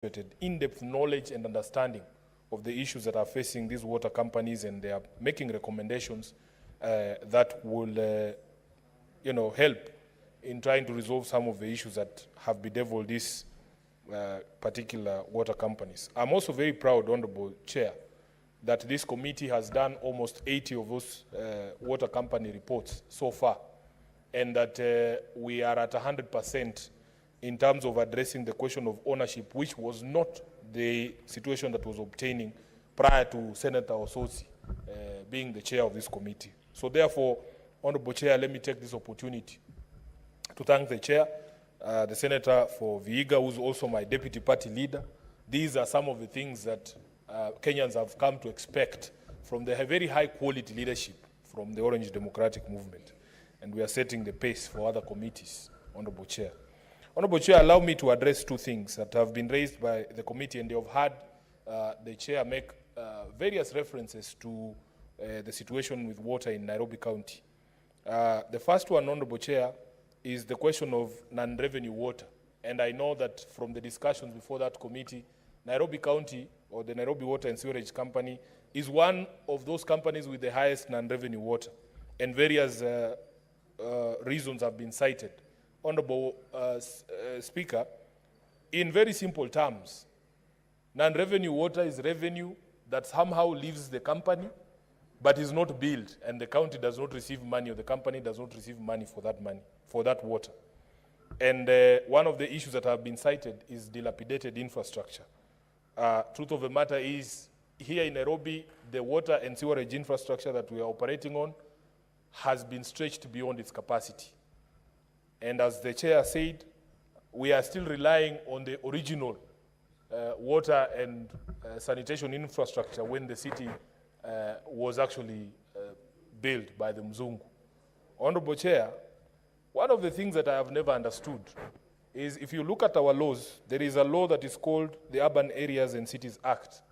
in-depth knowledge and understanding of the issues that are facing these water companies, and they are making recommendations that will, help in trying to resolve some of the issues that have bedeviled these particular water companies. I'm also very proud, Honorable Chair, that this committee has done almost 80 of those water company reports so far, and that we are at 100% in terms of addressing the question of ownership, which was not the situation that was obtaining prior to Senator Ososi being the chair of this committee. So therefore, Honorable Chair, let me take this opportunity to thank the chair, the Senator for Vihiga, who's also my deputy party leader. These are some of the things that Kenyans have come to expect from the very high quality leadership from the Orange Democratic Movement. And we are setting the pace for other committees, Honorable Chair. Honorable Chair, allow me to address two things that have been raised by the committee, and they have had the chair make various references to the situation with water in Nairobi County. The first one, Honorable Chair, is the question of non-revenue water. And I know that from the discussions before that committee, Nairobi County, or the Nairobi Water and Sewerage Company, is one of those companies with the highest non-revenue water. And various reasons have been cited. Honorable Speaker, in very simple terms, non-revenue water is revenue that somehow leaves the company but is not billed, and the county does not receive money, or the company does not receive money, for that water. And one of the issues that have been cited is dilapidated infrastructure. Truth of the matter is, here in Nairobi, the water and sewerage infrastructure that we are operating on has been stretched beyond its capacity. And as the chair said, we are still relying on the original water and sanitation infrastructure when the city was actually built by the Mzungu. Honorable Chair, one of the things that I have never understood is, if you look at our laws, there is a law that is called the Urban Areas and Cities Act.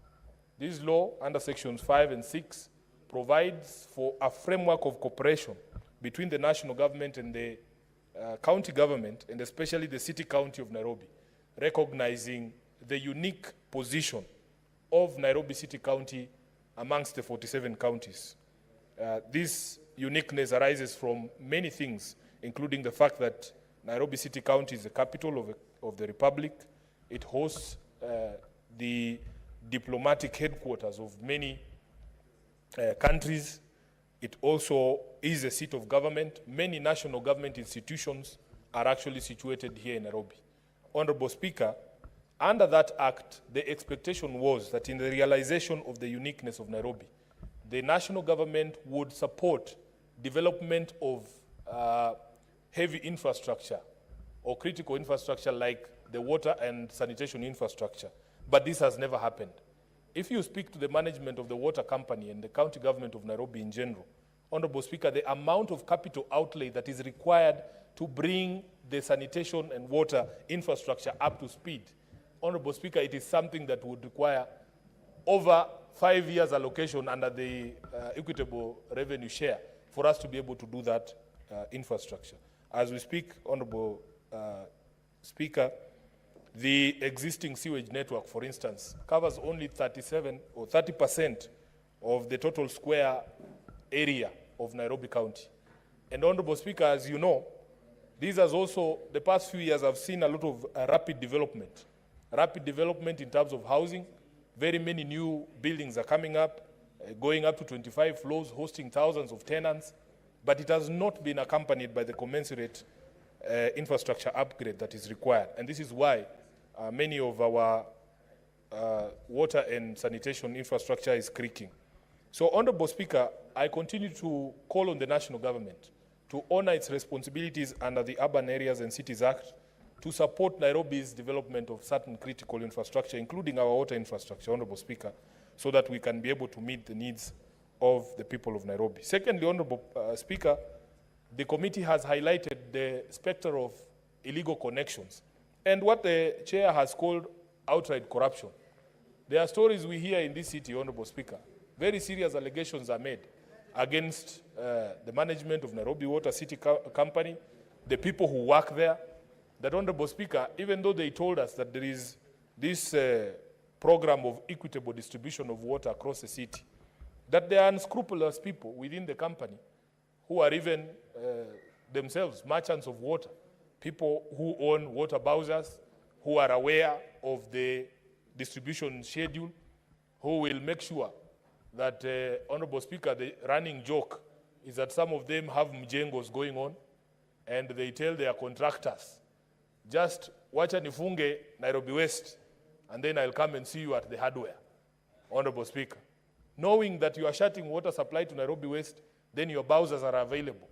This law, under sections 5 and 6, provides for a framework of cooperation between the national government and the county government, and especially the city county of Nairobi, recognizing the unique position of Nairobi City County amongst the 47 counties. This uniqueness arises from many things, including the fact that Nairobi City County is the capital of the Republic. It hosts the diplomatic headquarters of many countries. It also is a seat of government. Many national government institutions are actually situated here in Nairobi. Honorable Speaker, under that act, the expectation was that in the realization of the uniqueness of Nairobi, the national government would support development of heavy infrastructure or critical infrastructure like the water and sanitation infrastructure. But this has never happened. If you speak to the management of the water company and the county government of Nairobi in general, Honorable Speaker, the amount of capital outlay that is required to bring the sanitation and water infrastructure up to speed, Honorable Speaker, it is something that would require over 5 years allocation under the equitable revenue share for us to be able to do that infrastructure. As we speak, Honorable Speaker, the existing sewage network, for instance, covers only 37 or 30% of the total square area of Nairobi County. And Honorable Speaker, as you know, these has also, the past few years, I've seen a lot of rapid development. Rapid development in terms of housing. Very many new buildings are coming up, going up to 25 floors, hosting thousands of tenants, but it has not been accompanied by the commensurate infrastructure upgrade that is required. And this is why many of our water and sanitation infrastructure is creaking. So, Honorable Speaker, I continue to call on the national government to honor its responsibilities under the Urban Areas and Cities Act to support Nairobi's development of certain critical infrastructure, including our water infrastructure, Honorable Speaker, so that we can be able to meet the needs of the people of Nairobi. Secondly, Honorable Speaker, the committee has highlighted the specter of illegal connections and what the chair has called outright corruption. There are stories we hear in this city, Honorable Speaker. Very serious allegations are made against the management of Nairobi Water City Company, the people who work there, that, Honorable Speaker, even though they told us that there is this program of equitable distribution of water across the city, that there are unscrupulous people within the company who are even themselves merchants of water, people who own water bowsers, who are aware of the distribution schedule, who will make sure that, Honorable Speaker, the running joke is that some of them have mjengos going on, and they tell their contractors, just wacha nifunge Nairobi West, and then I'll come and see you at the hardware, Honorable Speaker. Knowing that you are shutting water supply to Nairobi West, then your bowsers are available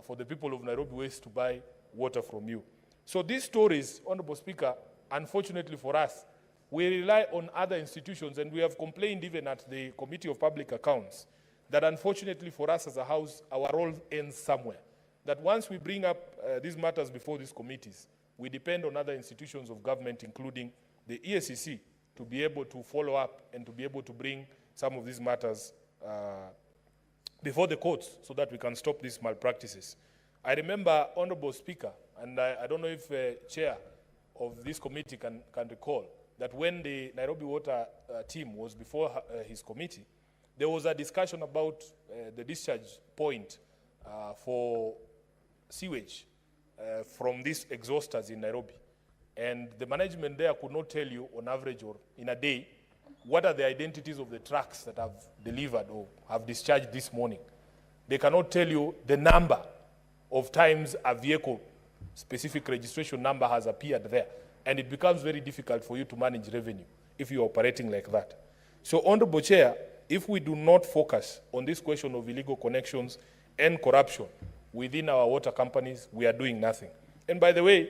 for the people of Nairobi West to buy water from you. So these stories, Honorable Speaker, unfortunately for us, we rely on other institutions, and we have complained even at the Committee of Public Accounts that unfortunately for us as a House, our role ends somewhere. That once we bring up these matters before these committees, we depend on other institutions of government, including the EACC, to be able to follow up and to be able to bring some of these matters before the courts so that we can stop these malpractices. I remember, Honorable Speaker, and I don't know if Chair of this committee can recall, that when the Nairobi Water team was before his committee, there was a discussion about the discharge point for sewage from these exhausters in Nairobi. And the management there could not tell you on average or in a day what are the identities of the trucks that have delivered or have discharged this morning. They cannot tell you the number of times a vehicle specific registration number has appeared there. And it becomes very difficult for you to manage revenue if you're operating like that. So, Honorable Chair, if we do not focus on this question of illegal connections and corruption within our water companies, we are doing nothing. And by the way,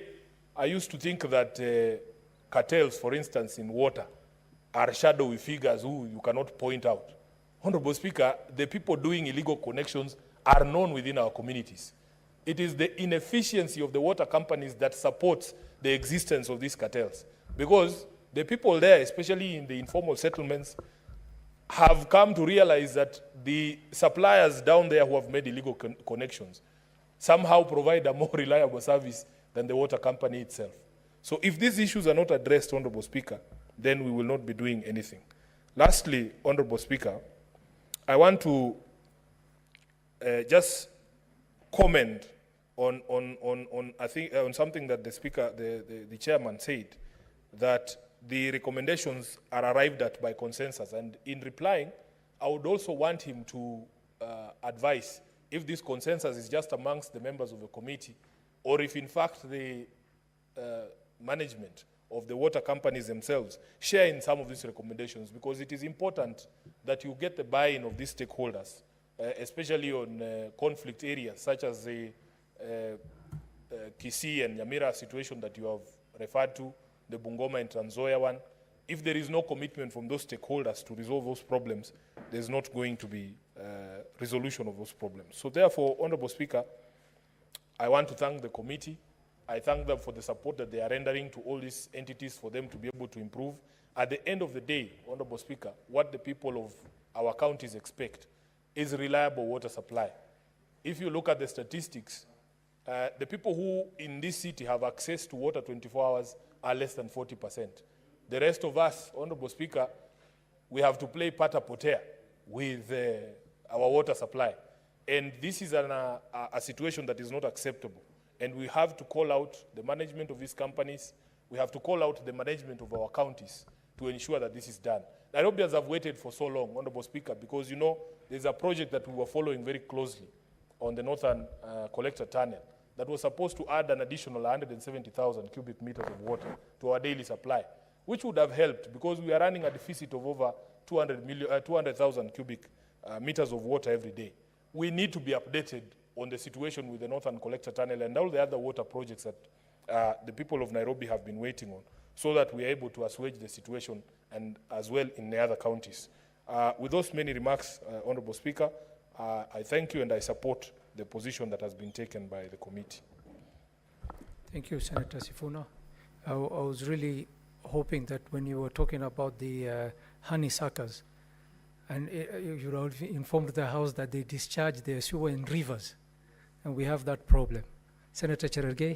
I used to think that cartels, for instance, in water, are shadowy figures who you cannot point out. Honorable Speaker, the people doing illegal connections are known within our communities. It is the inefficiency of the water companies that supports the existence of these cartels. Because the people there, especially in the informal settlements, have come to realize that the suppliers down there who have made illegal connections somehow provide a more reliable service than the water company itself. So if these issues are not addressed, Honorable Speaker, then we will not be doing anything. Lastly, Honorable Speaker, I want to just comment on something that the Speaker, the Chairman said, that the recommendations are arrived at by consensus. And in replying, I would also want him to advise if this consensus is just amongst the members of the committee, or if in fact the management of the water companies themselves share in some of these recommendations, because it is important that you get the buy-in of these stakeholders, especially on conflict areas such as the Kisii and Nyamira situation that you have referred to, the Bungoma and Trans Nzoia one. If there is no commitment from those stakeholders to resolve those problems, there's not going to be resolution of those problems. So therefore, Honorable Speaker, I want to thank the committee. I thank them for the support that they are rendering to all these entities for them to be able to improve. At the end of the day, Honorable Speaker, what the people of our counties expect is reliable water supply. If you look at the statistics, the people who in this city have access to water 24 hours are less than 40%. The rest of us, Honorable Speaker, we have to play pata potea with our water supply. And this is a situation that is not acceptable. And we have to call out the management of these companies. We have to call out the management of our counties to ensure that this is done. Nairobians have waited for so long, Honorable Speaker, because, you know, there's a project that we were following very closely on the Northern Collector Tunnel that was supposed to add an additional 170,000 cubic meters of water to our daily supply, which would have helped because we are running a deficit of over 200,000 cubic meters of water every day. We need to be updated on the situation with the Northern Collector Tunnel and all the other water projects that the people of Nairobi have been waiting on, so that we are able to assuage the situation and as well in the other counties. With those many remarks, Honorable Speaker, I thank you and I support the position that has been taken by the committee. Thank you, Senator Sifuna. I was really hoping that when you were talking about the honeysuckers, and you have informed the House that they discharge their sewer in rivers, and we have that problem. Senator Cherargei.